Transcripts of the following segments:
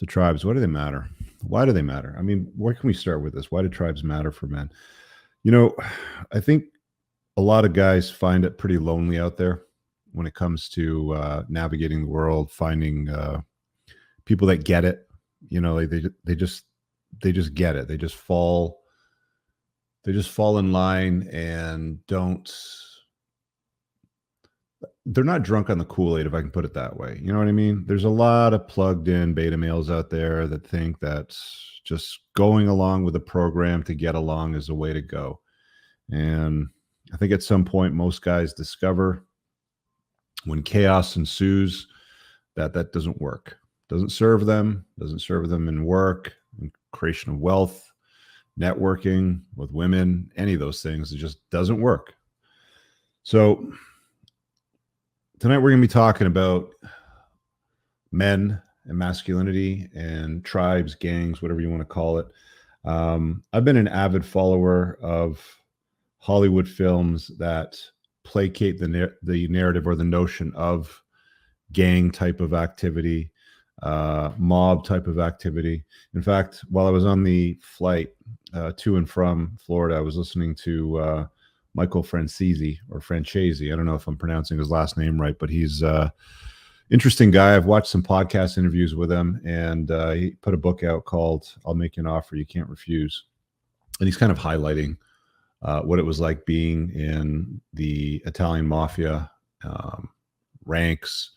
So tribes, why do they matter? Why do they matter? I mean, where can we start with this? Why do tribes matter for men? You know, I think a lot of guys find it pretty lonely out there when it comes to navigating the world, finding people that get it. You know, like they just get it. They just fall in line and don't. They're not drunk on the Kool-Aid, if I can put it that way. You know what I mean? There's a lot of plugged in beta males out there that think that just going along with the program to get along is the way to go. And I think at some point, most guys discover when chaos ensues that that doesn't work. Doesn't serve them in work, in creation of wealth, networking with women, any of those things. It just doesn't work. So tonight we're going to be talking about men and masculinity and tribes, gangs, whatever you want to call it. I've been an avid follower of Hollywood films that placate the narrative or the notion of gang type of activity, mob type of activity. In fact, while I was on the flight to and from Florida, I was listening to Michael Francesi or Francesi. I don't know if I'm pronouncing his last name right, but he's interesting guy. I've watched some podcast interviews with him, and he put a book out called "I'll Make You an Offer You Can't Refuse," and he's kind of highlighting what it was like being in the Italian mafia ranks,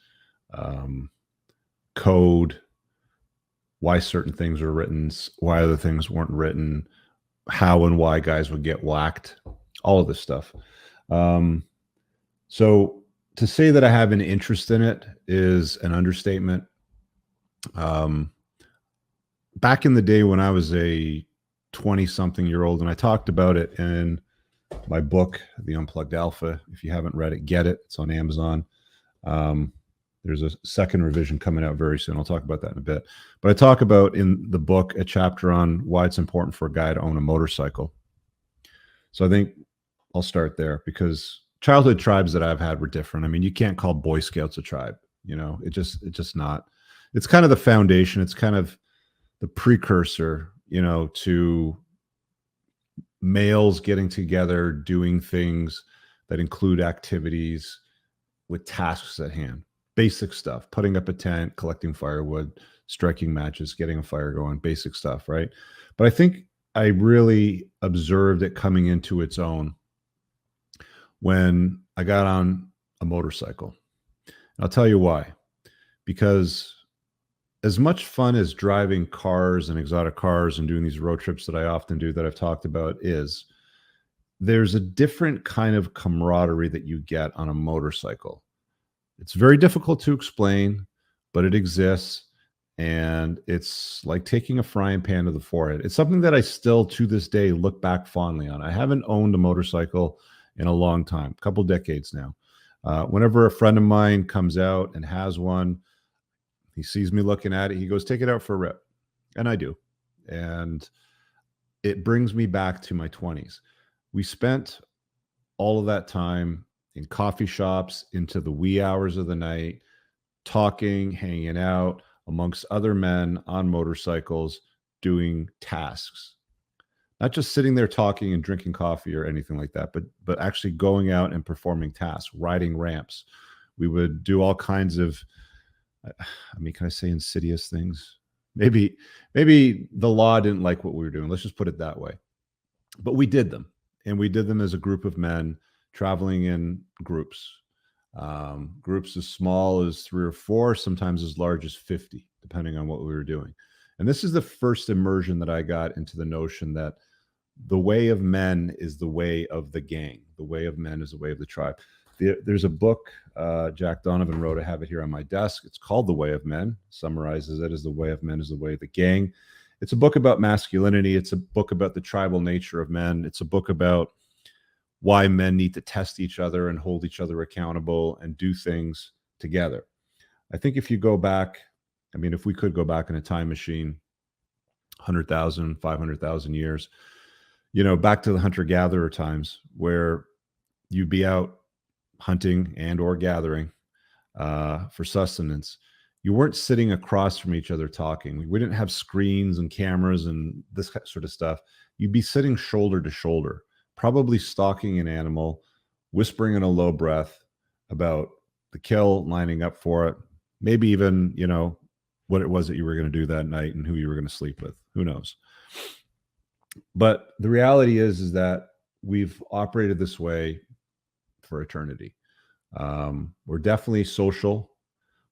code, why certain things were written, why other things weren't written, how and why guys would get whacked, all of this stuff. So to say that I have an interest in it is an understatement. Back in the day when I was a 20-something-year-old, and I talked about it in my book, The Unplugged Alpha. If you haven't read it, get it. It's on Amazon. There's a second revision coming out very soon. I'll talk about that in a bit. But I talk about in the book a chapter on why it's important for a guy to own a motorcycle. So I think I'll start there because childhood tribes that I've had were different. I mean, you can't call Boy Scouts a tribe. You know, it's just not. It's kind of the foundation. It's kind of the precursor, you know, to males getting together, doing things that include activities with tasks at hand. Basic stuff, putting up a tent, collecting firewood, striking matches, getting a fire going, basic stuff, right? But I think I really observed it coming into its own when I got on a motorcycle. And I'll tell you why. Because as much fun as driving cars and exotic cars and doing these road trips that I often do that I've talked about is, there's a different kind of camaraderie that you get on a motorcycle. It's very difficult to explain, but it exists. And it's like taking a frying pan to the forehead. It's something that I still to this day look back fondly on. I haven't owned a motorcycle in a long time, a couple decades now. Whenever a friend of mine comes out and has one, he sees me looking at it, he goes, "Take it out for a rip." And I do. And it brings me back to my 20s. We spent all of that time in coffee shops into the wee hours of the night, talking, hanging out amongst other men on motorcycles, doing tasks. Not just sitting there talking and drinking coffee or anything like that, but actually going out and performing tasks, riding ramps. We would do all kinds of, I mean, can I say insidious things? Maybe the law didn't like what we were doing. Let's just put it that way. But we did them. And we did them as a group of men traveling in groups. Groups as small as 3 or 4, sometimes as large as 50, depending on what we were doing. And this is the first immersion that I got into the notion that the way of men is the way of the gang. The way of men is the way of the tribe. There's a book Jack Donovan wrote. I have it here on my desk. It's called The Way of Men. Summarizes it as the way of men is the way of the gang. It's a book about masculinity. It's a book about the tribal nature of men. It's a book about why men need to test each other and hold each other accountable and do things together. I think if you go back, I mean, if we could go back in a time machine, 100,000, 500,000 years, you know, back to the hunter-gatherer times where you'd be out hunting and or gathering for sustenance. you weren't sitting across from each other talking. We didn't have screens and cameras and this sort of stuff. You'd be sitting shoulder to shoulder, probably stalking an animal, whispering in a low breath about the kill, lining up for it, maybe even, what it was that you were going to do that night and who you were going to sleep with. Who knows? But the reality is that we've operated this way for eternity. We're definitely social.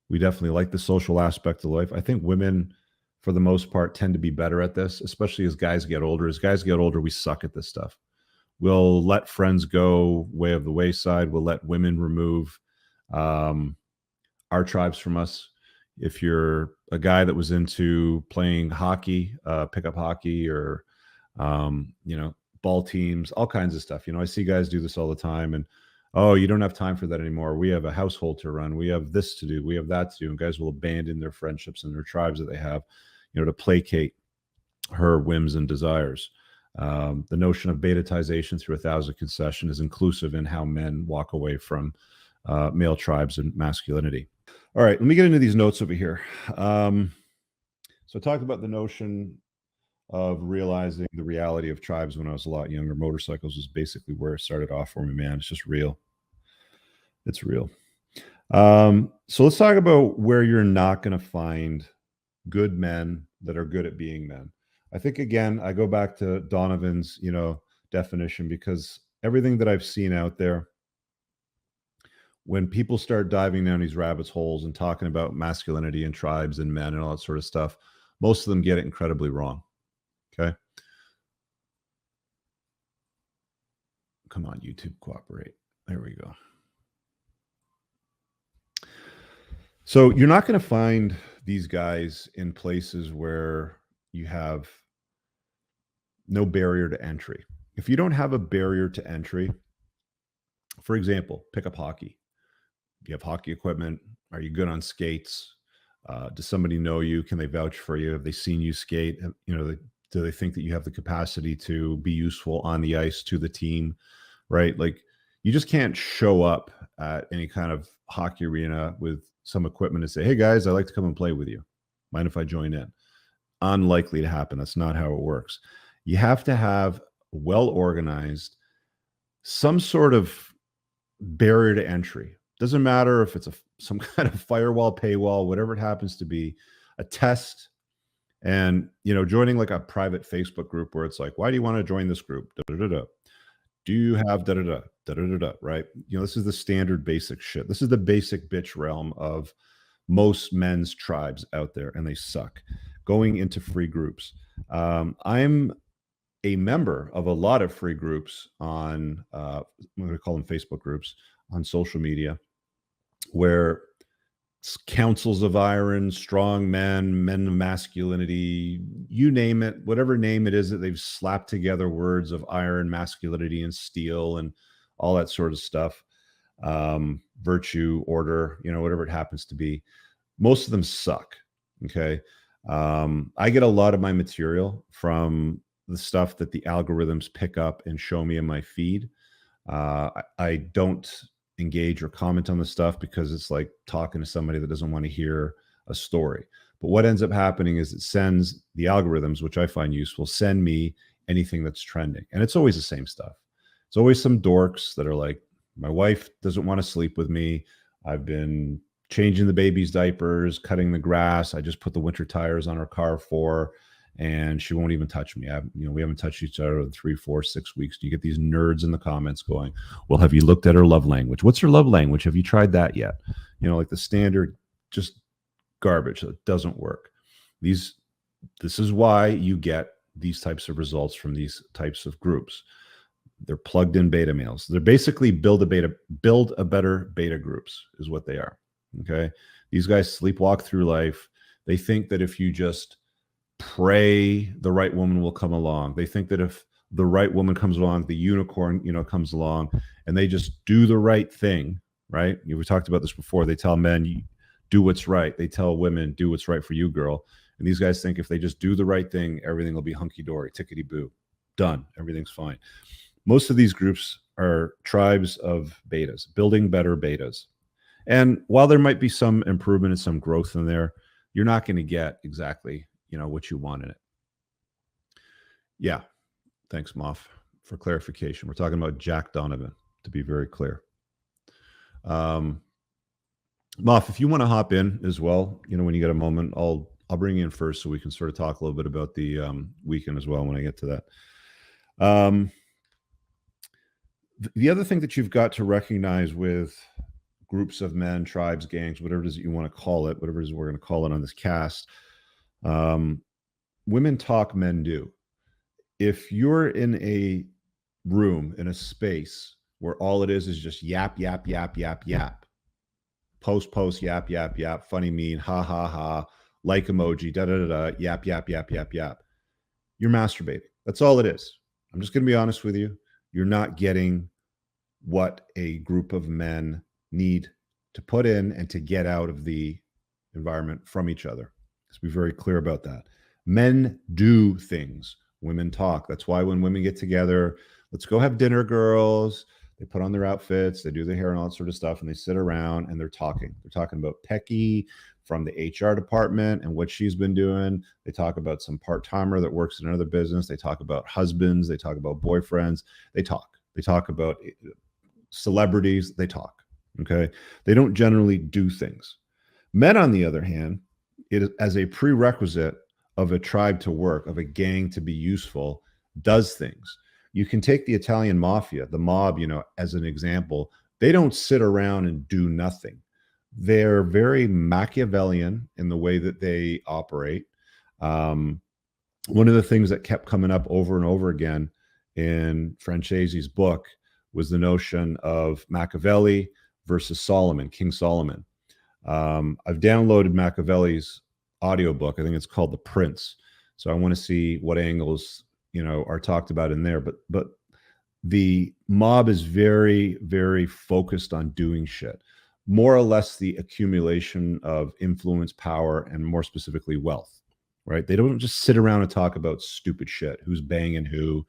We definitely like the social aspect of life. I think women, for the most part, tend to be better at this, especially as guys get older. As guys get older, we suck at this stuff. We'll let friends go way of the wayside. We'll let women remove our tribes from us. If you're a guy that was into playing hockey, pickup hockey, or ball teams, all kinds of stuff. I see guys do this all the time, and oh, you don't have time for that anymore. We have a household to run. We have this to do. We have that to do. And guys will abandon their friendships and their tribes that they have, to placate her whims and desires. The notion of betatization through 1,000 concession is inclusive in how men walk away from male tribes and masculinity. All right, let me get into these notes over here. So I talked about the notion of realizing the reality of tribes when I was a lot younger. Motorcycles was basically where it started off for me, man. It's just real. It's real. So let's talk about where you're not going to find good men that are good at being men. I think, again, I go back to Donovan's, definition, because everything that I've seen out there, when people start diving down these rabbit holes and talking about masculinity and tribes and men and all that sort of stuff, most of them get it incredibly wrong. Okay. Come on, YouTube, cooperate. There we go. So you're not going to find these guys in places where you have no barrier to entry. If you don't have a barrier to entry, for example, pick up hockey. You have hockey equipment. Are you good on skates? Does somebody know you? Can they vouch for you? Have they seen you skate? Do they think that you have the capacity to be useful on the ice to the team, right? Like, you just can't show up at any kind of hockey arena with some equipment and say, hey guys, I'd like to come and play with you. Mind if I join in? Unlikely to happen. That's not how it works. You have to have well-organized, some sort of barrier to entry. Doesn't matter if it's some kind of firewall, paywall, whatever it happens to be, a test. And, joining like a private Facebook group where it's like, why do you want to join this group? Da-da-da-da. Do you have da-da-da, da-da-da-da, right? This is the standard basic shit. This is the basic bitch realm of most men's tribes out there, and they suck. Going into free groups. I'm a member of a lot of free groups on, I'm going to call them Facebook groups on social media, where councils of iron, strong men, men of masculinity, you name it, whatever name it is that they've slapped together words of iron, masculinity, and steel, and all that sort of stuff. Virtue, order, whatever it happens to be. Most of them suck. Okay. I get a lot of my material from the stuff that the algorithms pick up and show me in my feed. I don't engage or comment on the stuff because it's like talking to somebody that doesn't want to hear a story. But what ends up happening is it sends the algorithms, which I find useful, send me anything that's trending. And it's always the same stuff. It's always some dorks that are like, my wife doesn't want to sleep with me. I've been changing the baby's diapers, cutting the grass. I just put the winter tires on her car for her, and she won't even touch me. We haven't touched each other in 3, 4, 6 weeks. You get these nerds in the comments going, well, have you looked at her love language? What's her love language? Have you tried that yet? Like the standard, just garbage that doesn't work. This is why you get these types of results from these types of groups. They're plugged in beta males. They're basically build a better beta groups is what they are. Okay. These guys sleepwalk through life. They think that if you just pray, the right woman will come along. They think that if the right woman comes along, the unicorn, comes along, and they just do the right thing, right? We talked about this before. They tell men, you do what's right. They tell women, do what's right for you, girl. And these guys think if they just do the right thing, everything will be hunky-dory, tickety-boo, done. Everything's fine. Most of these groups are tribes of betas, building better betas. And while there might be some improvement and some growth in there, you're not going to get exactly, what you want in it. Yeah. Thanks, Moff, for clarification. We're talking about Jack Donovan, to be very clear. Moff, if you want to hop in as well, when you get a moment, I'll bring you in first so we can sort of talk a little bit about the weekend as well when I get to that. The other thing that you've got to recognize with groups of men, tribes, gangs, whatever it is that you want to call it, whatever it is we're going to call it on this cast, women talk, men do. If you're in a room, in a space where all it is just yap, yap, yap, yap, yap, post, yap, yap, yap, funny, mean, ha, ha, ha, like emoji, da, da, da, da, yap, yap, yap, yap, yap, you're masturbating. That's all it is. I'm just going to be honest with you. You're not getting what a group of men need to put in and to get out of the environment from each other. Let's be very clear about that. Men do things. Women talk. That's why when women get together, let's go have dinner, girls. They put on their outfits, they do their hair and all that sort of stuff, and they sit around and they're talking. They're talking about Pecky from the HR department and what she's been doing. They talk about some part-timer that works in another business. They talk about husbands. They talk about boyfriends. They talk. They talk about celebrities. They talk. Okay. They don't generally do things. Men, on the other hand, it is as a prerequisite of a tribe to work, of a gang to be useful, does things. You can take the Italian mafia, the mob, as an example. They don't sit around and do nothing. They're very Machiavellian in the way that they operate. One of the things that kept coming up over and over again in Francese's book was the notion of Machiavelli versus Solomon, King Solomon. I've downloaded Machiavelli's audiobook. I think it's called The Prince. So I want to see what angles, are talked about in there. But the mob is very, very focused on doing shit. More or less the accumulation of influence, power, and more specifically wealth, right? They don't just sit around and talk about stupid shit. Who's banging who,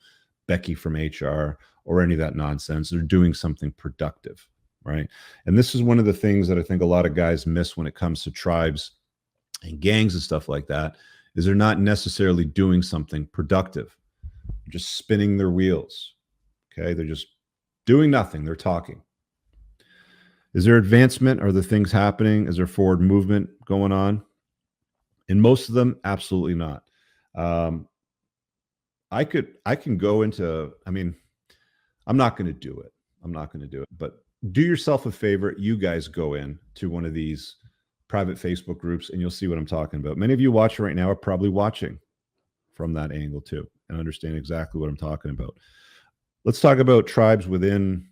Becky from HR, or any of that nonsense. They're doing something productive, right? And this is one of the things that I think a lot of guys miss when it comes to tribes and gangs and stuff like that, is they're not necessarily doing something productive. They're just spinning their wheels. Okay. They're just doing nothing. They're talking. Is there advancement? Are there things happening? Is there forward movement going on? In most of them, absolutely not. I can go into, I'm not going to do it. But do yourself a favor. You guys go in to one of these private Facebook groups and you'll see what I'm talking about. Many of you watching right now are probably watching from that angle too and understand exactly what I'm talking about. Let's talk about tribes within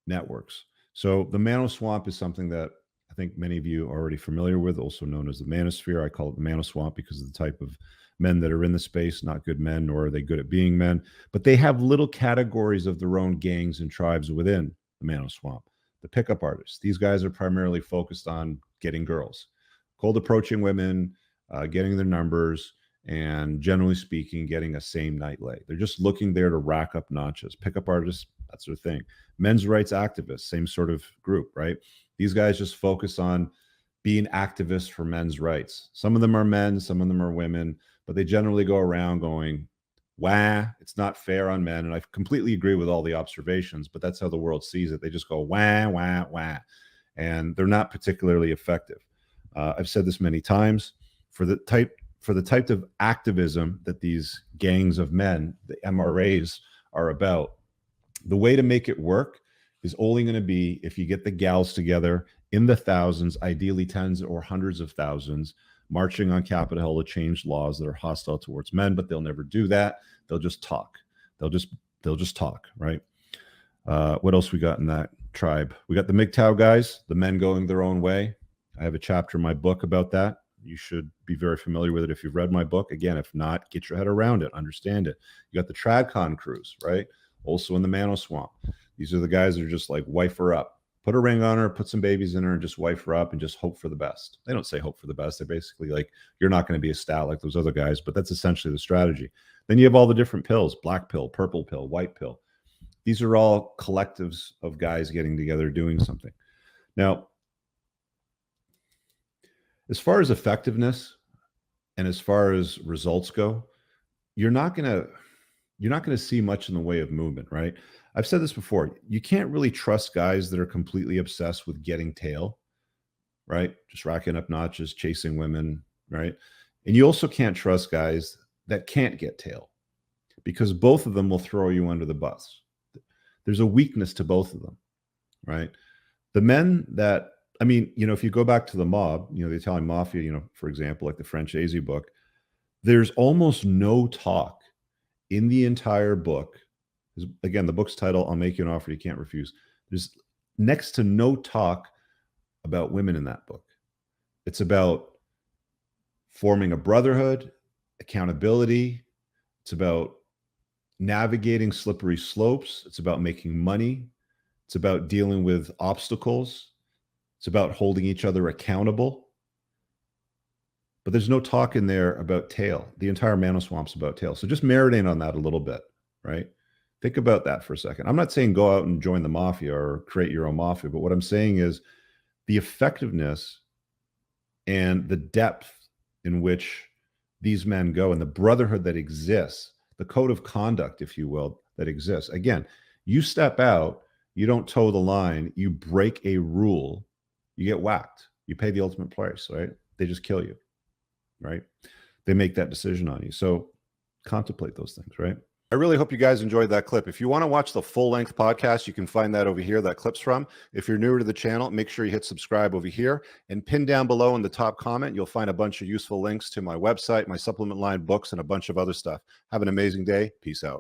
networks. So the Manoswamp is something that I think many of you are already familiar with, also known as the Manosphere. I call it the Manoswamp because of the type of men that are in the space, not good men, nor are they good at being men, but they have little categories of their own gangs and tribes within the Manoswamp. The pickup artists, these guys are primarily focused on getting girls, cold approaching women, getting their numbers, and generally speaking, getting a same night lay. They're just looking there to rack up notches. Pickup artists, that's their thing. Men's rights activists, same sort of group, right? These guys just focus on being activists for men's rights. Some of them are men, some of them are women, but they generally go around going, wah, it's not fair on men. And I completely agree with all the observations, but that's how the world sees it. They just go, wah, wah, wah. And they're not particularly effective. I've said this many times. For the type of activism that these gangs of men, the MRAs, are about, the way to make it work is only going to be if you get the gals together in the thousands, ideally tens or hundreds of thousands, marching on Capitol Hill to change laws that are hostile towards men, but they'll never do that. They'll just talk. They'll just talk, right? What else we got in that tribe? We got the MGTOW guys, the men going their own way. I have a chapter in my book about that. You should be very familiar with it if you've read my book. Again, if not, get your head around it, understand it. You got the TradCon crews, right? Also in the Manoswamp. These are the guys that are just like, wife her up. Put a ring on her, put some babies in her, and just wife her up and just hope for the best. They don't say hope for the best. They're basically like, you're not going to be a stat like those other guys, but that's essentially the strategy. Then you have all the different pills, black pill, purple pill, white pill. These are all collectives of guys getting together doing something. Now, as far as effectiveness and as far as results go, you're not going to see much in the way of movement, right? I've said this before. You can't really trust guys that are completely obsessed with getting tail, right? Just racking up notches, chasing women, right? And you also can't trust guys that can't get tail, because both of them will throw you under the bus. There's a weakness to both of them, right? The men that, I mean, if you go back to the mob, the Italian mafia, for example, like the Francese book, there's almost no talk in the entire book. Again, the book's title, I'll Make You an Offer You Can't Refuse. There's next to no talk about women in that book. It's about forming a brotherhood, accountability. It's about navigating slippery slopes. It's about making money. It's about dealing with obstacles. It's about holding each other accountable. But there's no talk in there about tail. The entire Manoswamp's about tail. So just marinate on that a little bit, right? Think about that for a second. I'm not saying go out and join the mafia or create your own mafia, but what I'm saying is the effectiveness and the depth in which these men go and the brotherhood that exists, the code of conduct, if you will, that exists. Again, you step out, you don't toe the line, you break a rule, you get whacked. You pay the ultimate price, right? They just kill you, right? They make that decision on you. So contemplate those things, right? I really hope you guys enjoyed that clip. If you want to watch the full-length podcast, you can find that over here, that clip's from. If you're newer to the channel, make sure you hit subscribe over here, and pin down below in the top comment, you'll find a bunch of useful links to my website, my supplement line, books, and a bunch of other stuff. Have an amazing day. Peace out.